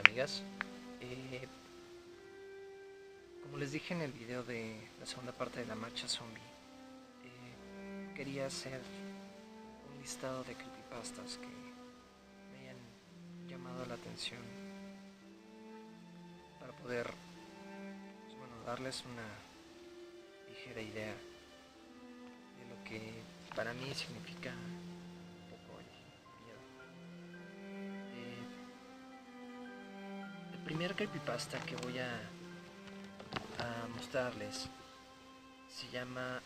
amigas. Eh, Como les dije en el video de la segunda parte de la marcha zombie, quería hacer un listado de creepypastas que me hayan llamado la atención para poder, pues bueno, darles una ligera idea de lo que para mí significa un poco el miedo. El primer creepypasta que voy a mostrarles se llama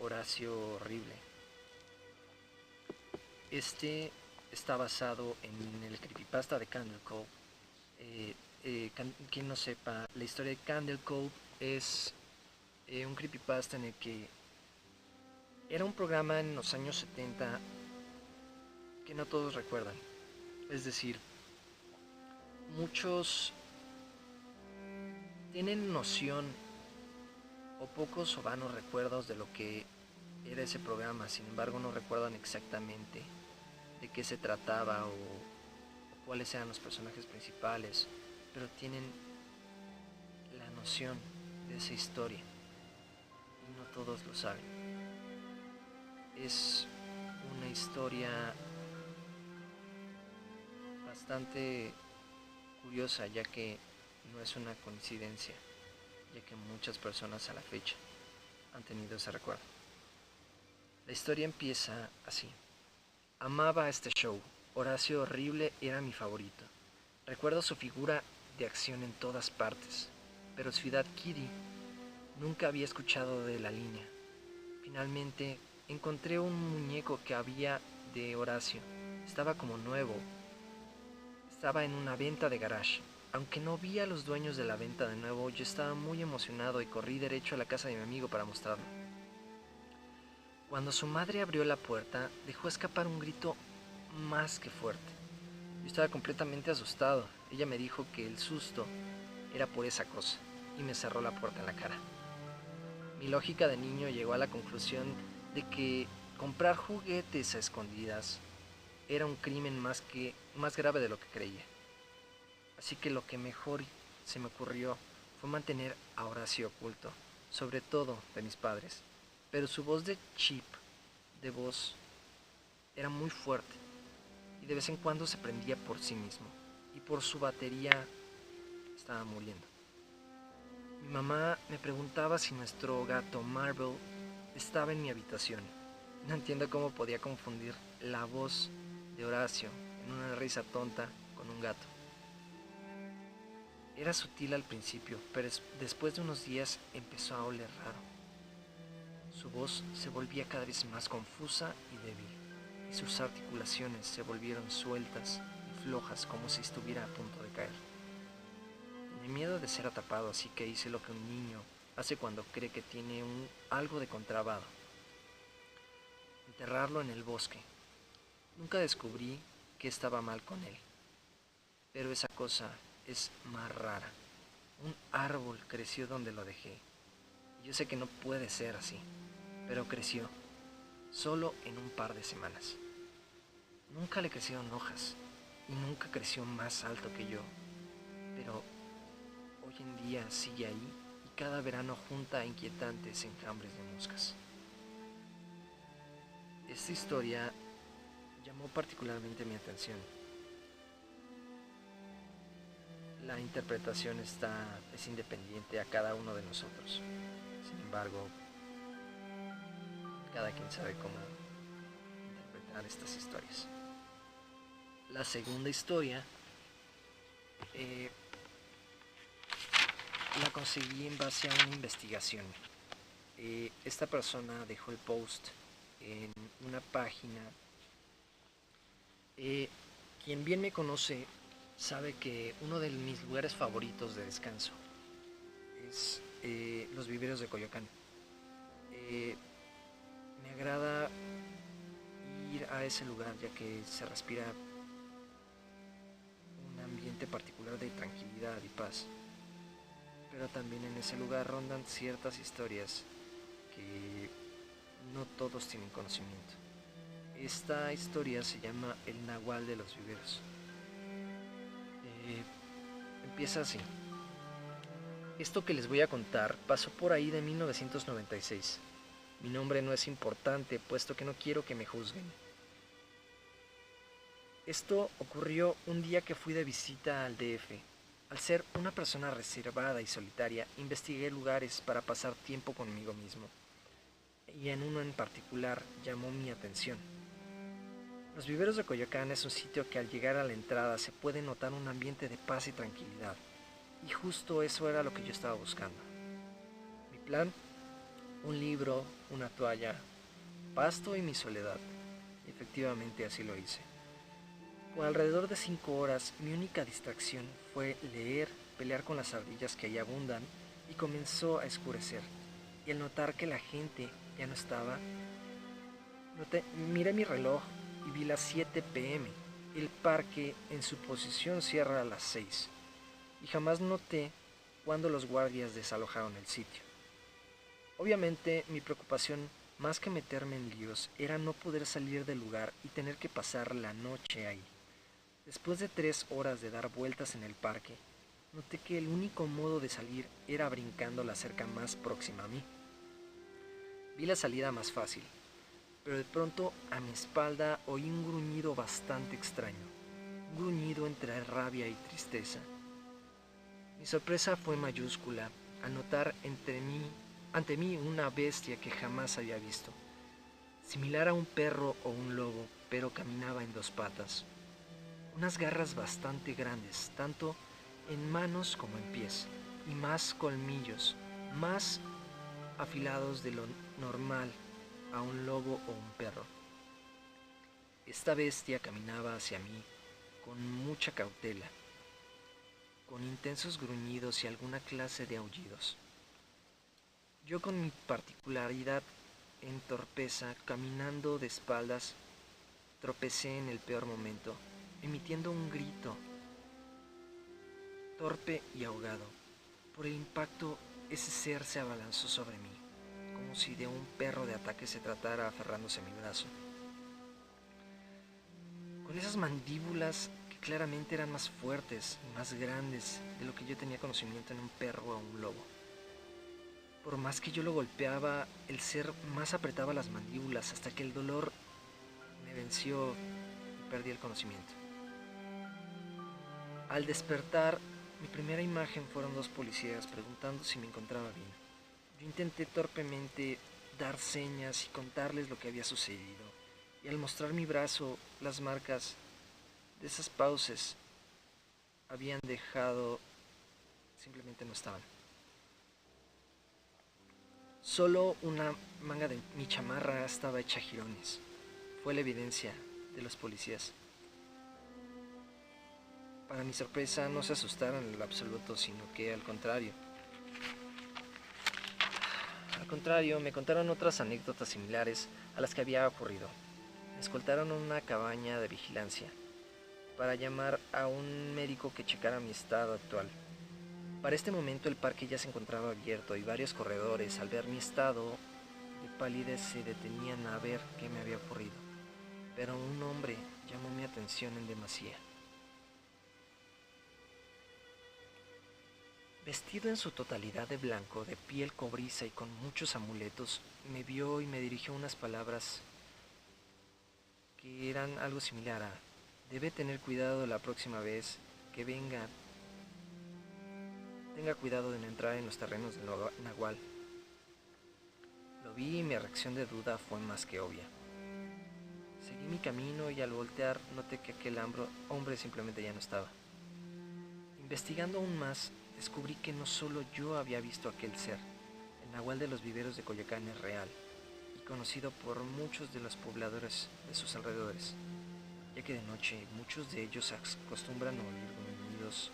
Horacio Horrible. Este está basado en el creepypasta de Candle Cove. Quien no sepa, la historia de Candle Cove es un creepypasta en el que era un programa en los años 70 que no todos recuerdan. Es decir, muchos tienen noción o pocos o vanos recuerdos de lo que era ese programa. Sin embargo, no recuerdan exactamente de qué se trataba o cuáles eran los personajes principales, pero tienen la noción de esa historia y no todos lo saben. Es una historia bastante curiosa, ya que no es una coincidencia, ya que muchas personas a la fecha han tenido ese recuerdo. La historia empieza así. Amaba este show. Horacio Horrible era mi favorito. Recuerdo su figura de acción en todas partes, pero Ciudad Kitty nunca había escuchado de la línea. Finalmente encontré un muñeco que había de Horacio. Estaba como nuevo. Estaba en una venta de garage. Aunque no vi a los dueños de la venta de nuevo, yo estaba muy emocionado y corrí derecho a la casa de mi amigo para mostrarlo. Cuando su madre abrió la puerta, dejó escapar un grito más que fuerte. Yo estaba completamente asustado. Ella me dijo que el susto era por esa cosa y me cerró la puerta en la cara. Mi lógica de niño llegó a la conclusión de que comprar juguetes a escondidas era un crimen más grave de lo que creía. Así que lo que mejor se me ocurrió fue mantener a Horacio oculto, sobre todo de mis padres. Pero su voz de chip, de voz, era muy fuerte y de vez en cuando se prendía por sí mismo y por su batería estaba muriendo. Mi mamá me preguntaba si nuestro gato Marvel estaba en mi habitación. No entiendo cómo podía confundir la voz de Horacio en una risa tonta con un gato. Era sutil al principio, pero después de unos días empezó a oler raro. Su voz se volvía cada vez más confusa y débil, y sus articulaciones se volvieron sueltas y flojas como si estuviera a punto de caer. Tenía miedo de ser atrapado, así que hice lo que un niño hace cuando cree que tiene algo de contrabando: enterrarlo en el bosque. Nunca descubrí que estaba mal con él, pero esa cosa es más rara. Un árbol creció donde lo dejé. Yo sé que no puede ser así, pero creció, solo en un par de semanas. Nunca le crecieron hojas y nunca creció más alto que yo, pero hoy en día sigue ahí y cada verano junta inquietantes enjambres de moscas. Esta historia llamó particularmente mi atención. La interpretación es independiente a cada uno de nosotros. Sin embargo, cada quien sabe cómo interpretar estas historias. La segunda historia eh, la conseguí en base a una investigación. Esta persona dejó el post en una página. Quien bien me conoce sabe que uno de mis lugares favoritos de descanso es los viveros de Coyoacán. Me agrada ir a ese lugar ya que se respira un ambiente particular de tranquilidad y paz. Pero también en ese lugar rondan ciertas historias que no todos tienen conocimiento. Esta historia se llama El Nahual de los Viveros. Empieza así. Esto que les voy a contar pasó por ahí de 1996. Mi nombre no es importante, puesto que no quiero que me juzguen. Esto ocurrió un día que fui de visita al DF. Al ser una persona reservada y solitaria, investigué lugares para pasar tiempo conmigo mismo. Y en uno en particular llamó mi atención. Los viveros de Coyoacán es un sitio que al llegar a la entrada se puede notar un ambiente de paz y tranquilidad. Y justo eso era lo que yo estaba buscando. Mi plan, un libro, una toalla, pasto y mi soledad. Y efectivamente así lo hice. Por alrededor de 5 horas, mi única distracción fue leer, pelear con las ardillas que ahí abundan, y comenzó a oscurecer. Y al notar que la gente ya no estaba, miré mi reloj y vi las 7 p.m. El parque en su posición cierra a las 6. Y jamás noté cuándo los guardias desalojaron el sitio. Obviamente mi preocupación, más que meterme en líos, era no poder salir del lugar y tener que pasar la noche ahí. Después de 3 horas de dar vueltas en el parque, noté que el único modo de salir era brincando la cerca más próxima a mí. Vi la salida más fácil, pero de pronto a mi espalda oí un gruñido bastante extraño, un gruñido entre rabia y tristeza. Mi sorpresa fue mayúscula al notar ante mí una bestia que jamás había visto, similar a un perro o un lobo, pero caminaba en 2 patas. Unas garras bastante grandes, tanto en manos como en pies, y más colmillos, más afilados de lo normal a un lobo o un perro. Esta bestia caminaba hacia mí con mucha cautela, con intensos gruñidos y alguna clase de aullidos. Yo con mi particularidad en torpeza, caminando de espaldas, tropecé en el peor momento, emitiendo un grito torpe y ahogado. Por el impacto, ese ser se abalanzó sobre mí, como si de un perro de ataque se tratara, aferrándose a mi brazo. Con esas mandíbulas que claramente eran más fuertes y más grandes de lo que yo tenía conocimiento en un perro o un lobo. Por más que yo lo golpeaba, el ser más apretaba las mandíbulas hasta que el dolor me venció y perdí el conocimiento. Al despertar, mi primera imagen fueron 2 policías preguntando si me encontraba bien. Yo intenté torpemente dar señas y contarles lo que había sucedido, y al mostrar mi brazo, las marcas de esas pausas habían dejado, simplemente no estaban. Solo una manga de mi chamarra estaba hecha jirones. Fue la evidencia de los policías. Para mi sorpresa, no se asustaron en lo absoluto, sino que al contrario. Me contaron otras anécdotas similares a las que había ocurrido. Me escoltaron a una cabaña de vigilancia para llamar a un médico que checara mi estado actual. Para este momento el parque ya se encontraba abierto y varios corredores, al ver mi estado de palidez, se detenían a ver qué me había ocurrido. Pero un hombre llamó mi atención en demasía. Vestido en su totalidad de blanco, de piel cobriza y con muchos amuletos, me vio y me dirigió unas palabras que eran algo similar a: debe tener cuidado la próxima vez que venga. Tenga cuidado de no entrar en los terrenos del Nahual. Lo vi y mi reacción de duda fue más que obvia. Seguí mi camino y al voltear noté que aquel hombre simplemente ya no estaba. Investigando aún más, descubrí que no solo yo había visto aquel ser. El Nahual de los viveros de Coyoacán es real y conocido por muchos de los pobladores de sus alrededores, ya que de noche muchos de ellos acostumbran a oír gruñidos,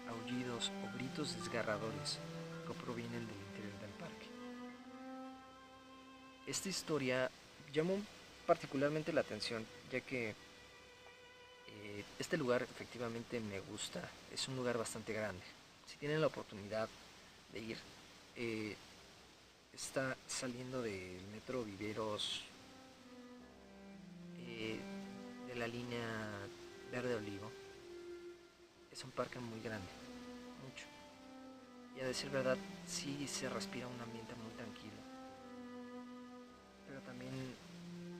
aullidos o gritos desgarradores que provienen del interior del parque. Esta historia llamó particularmente la atención, ya que este lugar efectivamente me gusta. Es un lugar bastante grande. Si tienen la oportunidad de ir, eh, está saliendo del metro Viveros, eh, de la línea Verde Olivo. Es un parque muy grande, a decir verdad, sí se respira un ambiente muy tranquilo. Pero también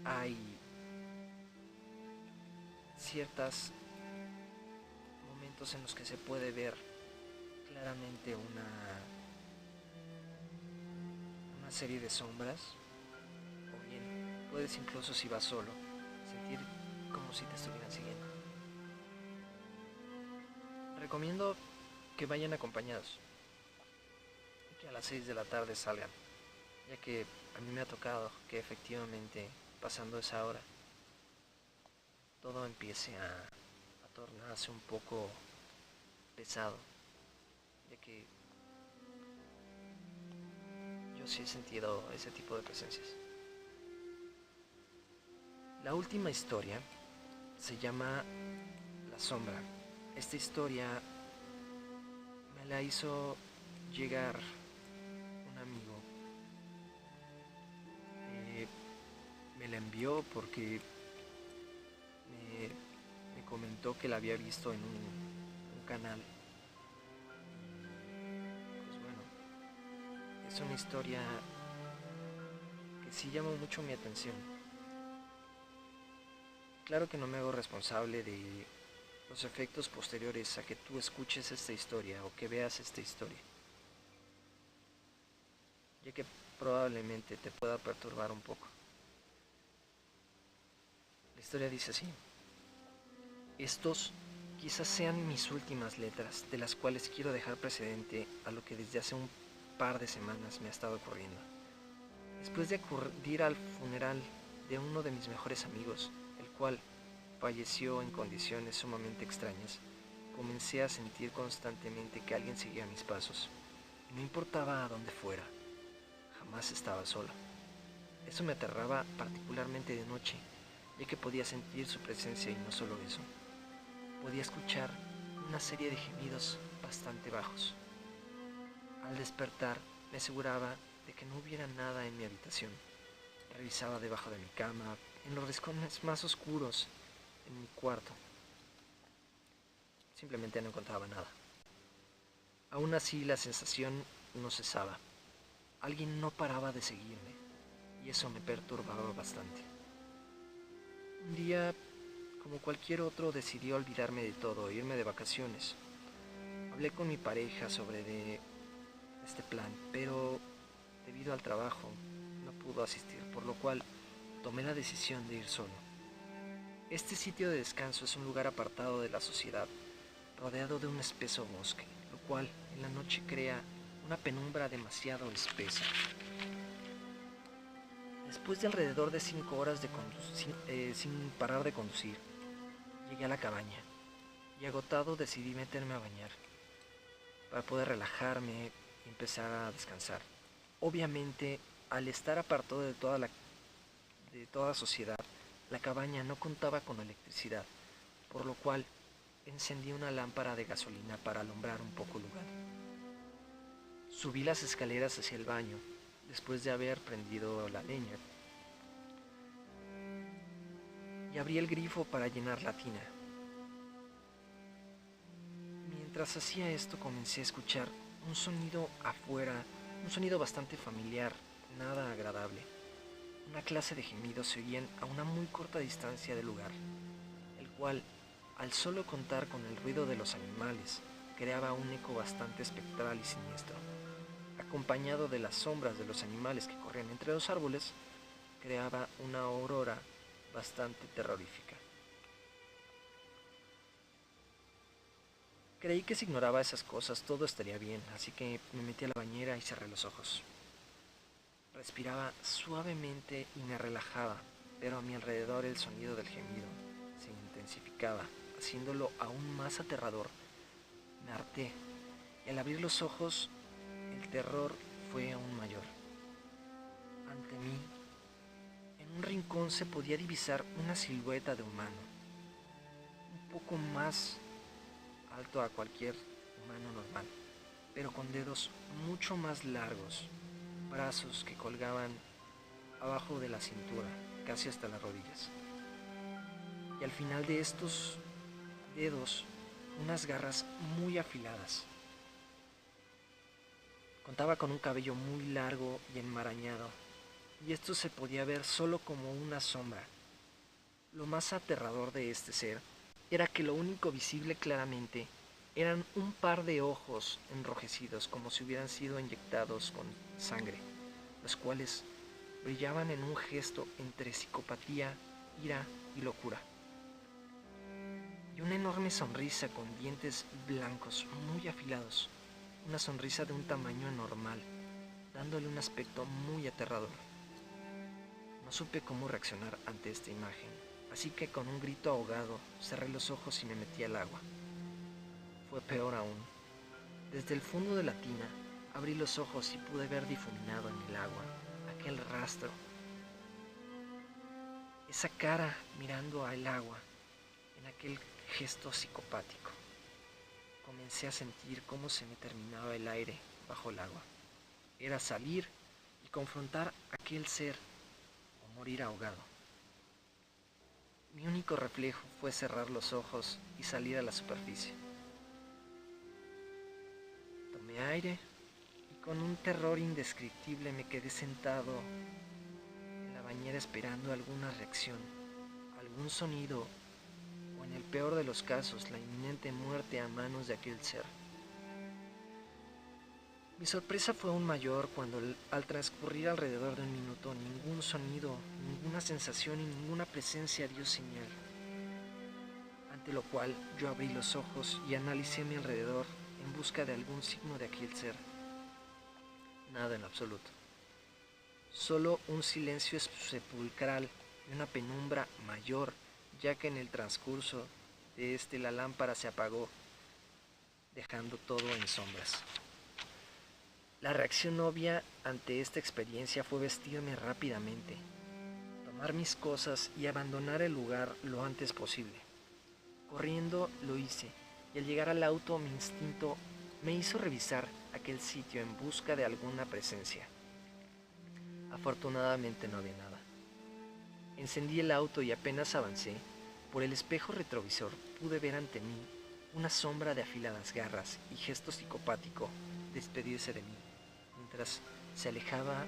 hay ciertos momentos en los que se puede ver claramente una serie de sombras, o bien puedes incluso si vas solo sentir como si te estuvieran siguiendo. Recomiendo que vayan acompañados y que a las 6 de la tarde salgan, ya que a mí me ha tocado que efectivamente pasando esa hora todo empiece a tornarse un poco pesado, ya que yo sí he sentido ese tipo de presencias. La última historia se llama La Sombra. Esta historia me la hizo llegar un amigo. Eh, Me la envió porque me comentó que la había visto en un canal. Pues bueno, es una historia que sí llamó mucho mi atención. Claro que no me hago responsable de los efectos posteriores a que tú escuches esta historia o que veas esta historia, ya que probablemente te pueda perturbar un poco. La historia dice así: estos quizás sean mis últimas letras, de las cuales quiero dejar precedente a lo que desde hace un par de semanas me ha estado ocurriendo. Después de acudir al funeral de uno de mis mejores amigos, el cual falleció en condiciones sumamente extrañas, comencé a sentir constantemente que alguien seguía mis pasos. No importaba a dónde fuera, jamás estaba solo. Eso me aterraba particularmente de noche, ya que podía sentir su presencia y no solo eso. Podía escuchar una serie de gemidos bastante bajos. Al despertar, me aseguraba de que no hubiera nada en mi habitación. Revisaba debajo de mi cama, en los rincones más oscuros, en mi cuarto. Simplemente no encontraba nada. Aún así, la sensación no cesaba. Alguien no paraba de seguirme, y eso me perturbaba bastante. Un día, como cualquier otro, decidí olvidarme de todo e irme de vacaciones. Hablé con mi pareja sobre este plan, pero debido al trabajo no pudo asistir, por lo cual tomé la decisión de ir solo. Este sitio de descanso es un lugar apartado de la sociedad, rodeado de un espeso bosque, lo cual en la noche crea una penumbra demasiado espesa. Después de alrededor de 5 horas sin parar de conducir, llegué a la cabaña y agotado decidí meterme a bañar para poder relajarme y empezar a descansar. Obviamente, al estar apartado de toda sociedad, la cabaña no contaba con electricidad, por lo cual encendí una lámpara de gasolina para alumbrar un poco el lugar. Subí las escaleras hacia el baño, después de haber prendido la leña, y abrí el grifo para llenar la tina. Mientras hacía esto comencé a escuchar un sonido afuera, un sonido bastante familiar, nada agradable. Una clase de gemidos se oían a una muy corta distancia del lugar, el cual, al solo contar con el ruido de los animales, creaba un eco bastante espectral y siniestro. Acompañado de las sombras de los animales que corrían entre los árboles, creaba una aurora bastante terrorífica. Creí que si ignoraba esas cosas todo estaría bien, así que me metí a la bañera y cerré los ojos. Respiraba suavemente y me relajaba, pero a mi alrededor el sonido del gemido se intensificaba, haciéndolo aún más aterrador. Me harté y al abrir los ojos el terror fue aún mayor. Ante mí, en un rincón se podía divisar una silueta de humano, un poco más alto a cualquier humano normal, pero con dedos mucho más largos, brazos que colgaban abajo de la cintura, casi hasta las rodillas. Y al final de estos dedos, unas garras muy afiladas. Contaba con un cabello muy largo y enmarañado, y esto se podía ver solo como una sombra. Lo más aterrador de este ser era que lo único visible claramente eran un par de ojos enrojecidos como si hubieran sido inyectados con sangre, los cuales brillaban en un gesto entre psicopatía, ira y locura. Y una enorme sonrisa con dientes blancos muy afilados, una sonrisa de un tamaño anormal, dándole un aspecto muy aterrador. No supe cómo reaccionar ante esta imagen, así que con un grito ahogado cerré los ojos y me metí al agua. Fue peor aún. Desde el fondo de la tina abrí los ojos y pude ver difuminado en el agua aquel rastro, esa cara mirando al agua en aquel gesto psicopático. Comencé a sentir cómo se me terminaba el aire bajo el agua. Era salir y confrontar a aquel ser o morir ahogado. Mi único reflejo fue cerrar los ojos y salir a la superficie. Tomé aire y con un terror indescriptible me quedé sentado en la bañera esperando alguna reacción, algún sonido o en el peor de los casos la inminente muerte a manos de aquel ser. Mi sorpresa fue aún mayor cuando al transcurrir alrededor de un minuto ningún sonido, ninguna sensación y ninguna presencia dio señal. Ante lo cual yo abrí los ojos y analicé a mi alrededor en busca de algún signo de aquel ser. Nada en absoluto. Solo un silencio sepulcral y una penumbra mayor, ya que en el transcurso de la lámpara se apagó, dejando todo en sombras. La reacción obvia ante esta experiencia fue vestirme rápidamente, tomar mis cosas y abandonar el lugar lo antes posible. Corriendo lo hice, y al llegar al auto mi instinto me hizo revisar aquel sitio en busca de alguna presencia. Afortunadamente no había nada. Encendí el auto y apenas avancé, por el espejo retrovisor pude ver ante mí una sombra de afiladas garras y gesto psicopático despedirse de mí, mientras se alejaba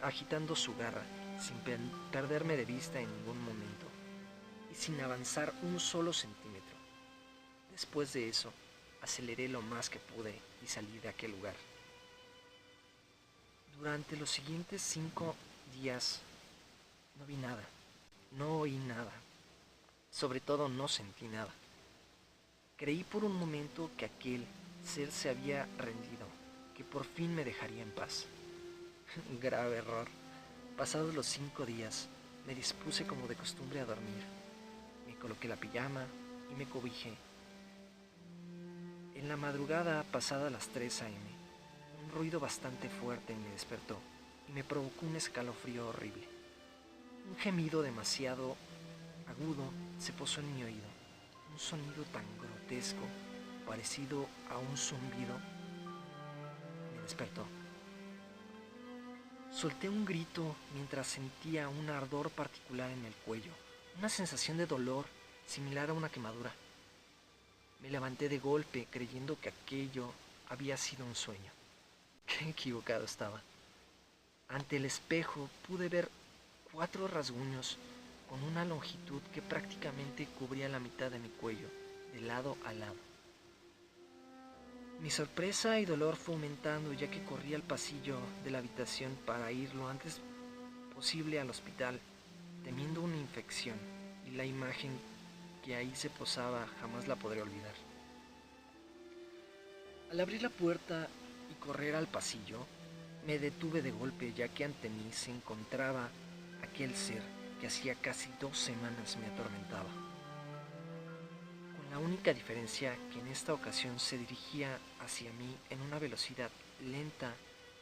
agitando su garra, sin perderme de vista en ningún momento, y sin avanzar un solo centímetro. Después de eso, aceleré lo más que pude y salí de aquel lugar. Durante los siguientes 5 días no vi nada, no oí nada, sobre todo no sentí nada. Creí por un momento que aquel ser se había rendido, que por fin me dejaría en paz. Grave error. Pasados los 5 días, me dispuse como de costumbre a dormir. Me coloqué la pijama y me cobijé. En la madrugada, pasada las 3 a.m., un ruido bastante fuerte me despertó y me provocó un escalofrío horrible. Un gemido demasiado agudo se posó en mi oído. Un sonido tan grotesco, parecido a un zumbido, me despertó. Solté un grito mientras sentía un ardor particular en el cuello, una sensación de dolor similar a una quemadura. Me levanté de golpe creyendo que aquello había sido un sueño. Qué equivocado estaba. Ante el espejo pude ver 4 rasguños con una longitud que prácticamente cubría la mitad de mi cuello, de lado a lado. Mi sorpresa y dolor fue aumentando ya que corrí al pasillo de la habitación para ir lo antes posible al hospital, temiendo una infección, y la imagen que ahí se posaba jamás la podré olvidar. Al abrir la puerta y correr al pasillo, me detuve de golpe ya que ante mí se encontraba aquel ser que hacía casi 2 semanas me atormentaba. Con la única diferencia que en esta ocasión se dirigía hacia mí en una velocidad lenta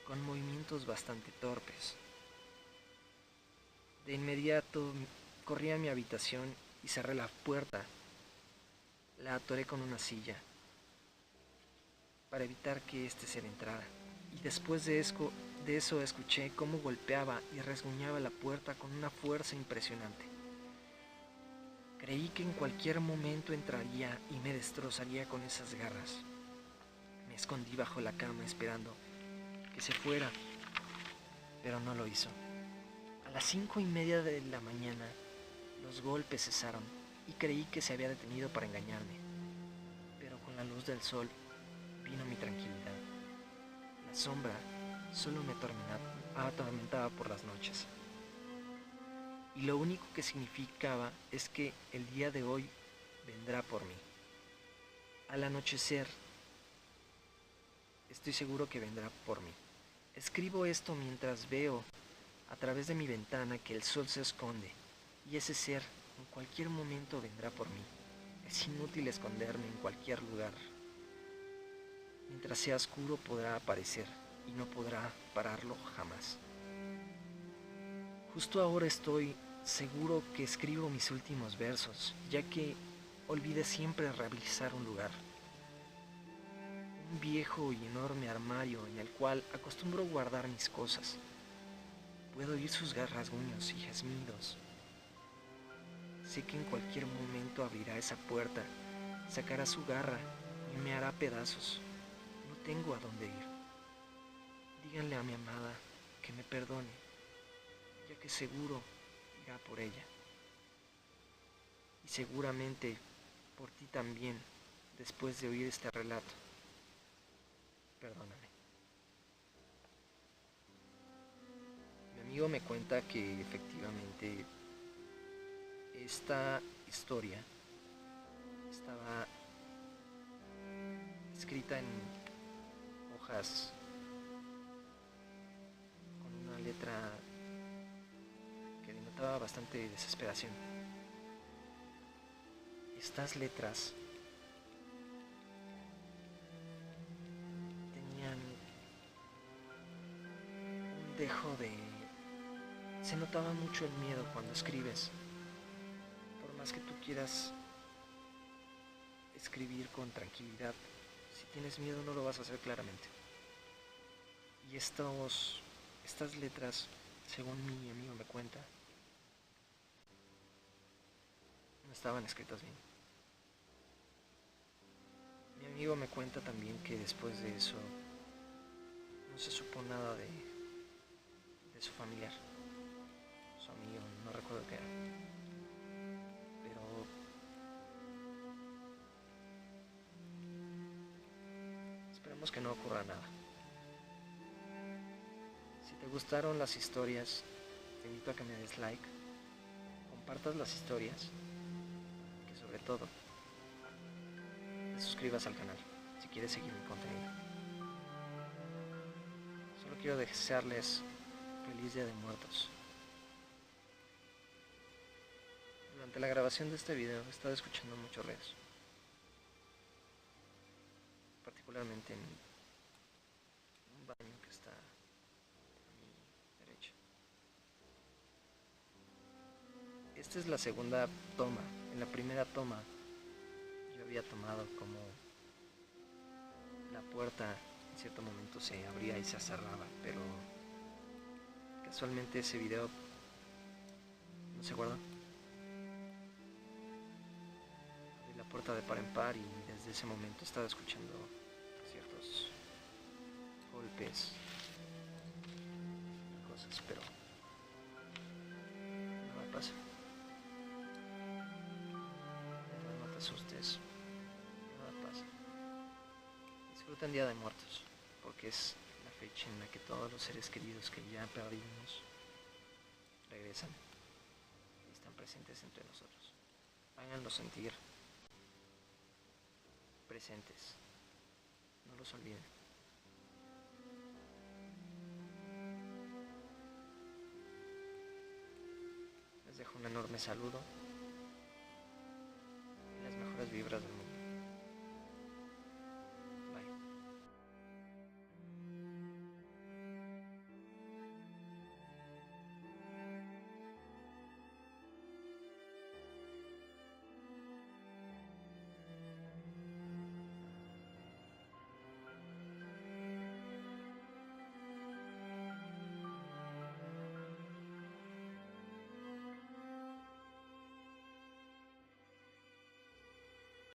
con movimientos bastante torpes. De inmediato corrí a mi habitación y cerré la puerta. La atoré con una silla para evitar que este ser entrara. Y después de eso escuché cómo golpeaba y rasguñaba la puerta con una fuerza impresionante. Creí que en cualquier momento entraría y me destrozaría con esas garras. Me escondí bajo la cama esperando que se fuera, pero no lo hizo. A las 5:30 de la mañana, los golpes cesaron y creí que se había detenido para engañarme, pero con la luz del sol vino mi tranquilidad. La sombra solo me atormentaba por las noches, y lo único que significaba es que el día de hoy vendrá por mí. Al anochecer, estoy seguro que vendrá por mí. Escribo esto mientras veo a través de mi ventana que el sol se esconde, y ese ser en cualquier momento vendrá por mí. Es inútil esconderme en cualquier lugar. Mientras sea oscuro podrá aparecer y no podrá pararlo jamás. Justo ahora estoy seguro que escribo mis últimos versos, ya que olvidé siempre realizar un lugar. Un viejo y enorme armario en el cual acostumbro guardar mis cosas. Puedo oír sus rasguños y gemidos. Sé que en cualquier momento abrirá esa puerta, sacará su garra y me hará pedazos. No tengo a dónde ir. Díganle a mi amada que me perdone, ya que seguro irá por ella. Y seguramente por ti también, después de oír este relato. Perdóname. Mi amigo me cuenta que efectivamente esta historia estaba escrita en hojas con una letra que denotaba bastante desesperación. Estas letras tenían un dejo de... Se notaba mucho el miedo cuando escribes. Por más que tú quieras escribir con tranquilidad, si tienes miedo no lo vas a hacer claramente. Y estas letras, según mi amigo me cuenta, no estaban escritas bien. Mi amigo me cuenta también que después de eso no se supo nada de su familiar, su amigo, no recuerdo qué era. Pero esperemos que no ocurra nada. Si te gustaron las historias, te invito a que me des like, compartas las historias, que sobre todo te suscribas al canal si quieres seguir mi contenido. Solo quiero desearles feliz Día de Muertos. Durante la grabación de este video he estado escuchando muchos ruidos, particularmente en un baño que está a mi derecha. Esta es la segunda toma. En la primera toma yo había tomado como la puerta en cierto momento se abría y se cerraba, pero casualmente ese video no se guardó. Abrí la puerta de par en par y desde ese momento estaba escuchando ciertos golpes y cosas, pero nada pasa. No te asustes, nada pasa. Disfruten Día de Muertos, porque es la fecha en la que todos los seres queridos que ya perdimos regresan y están presentes entre nosotros. Háganlos sentir presentes, no los olviden. Les dejo un enorme saludo y las mejores vibras del mundo.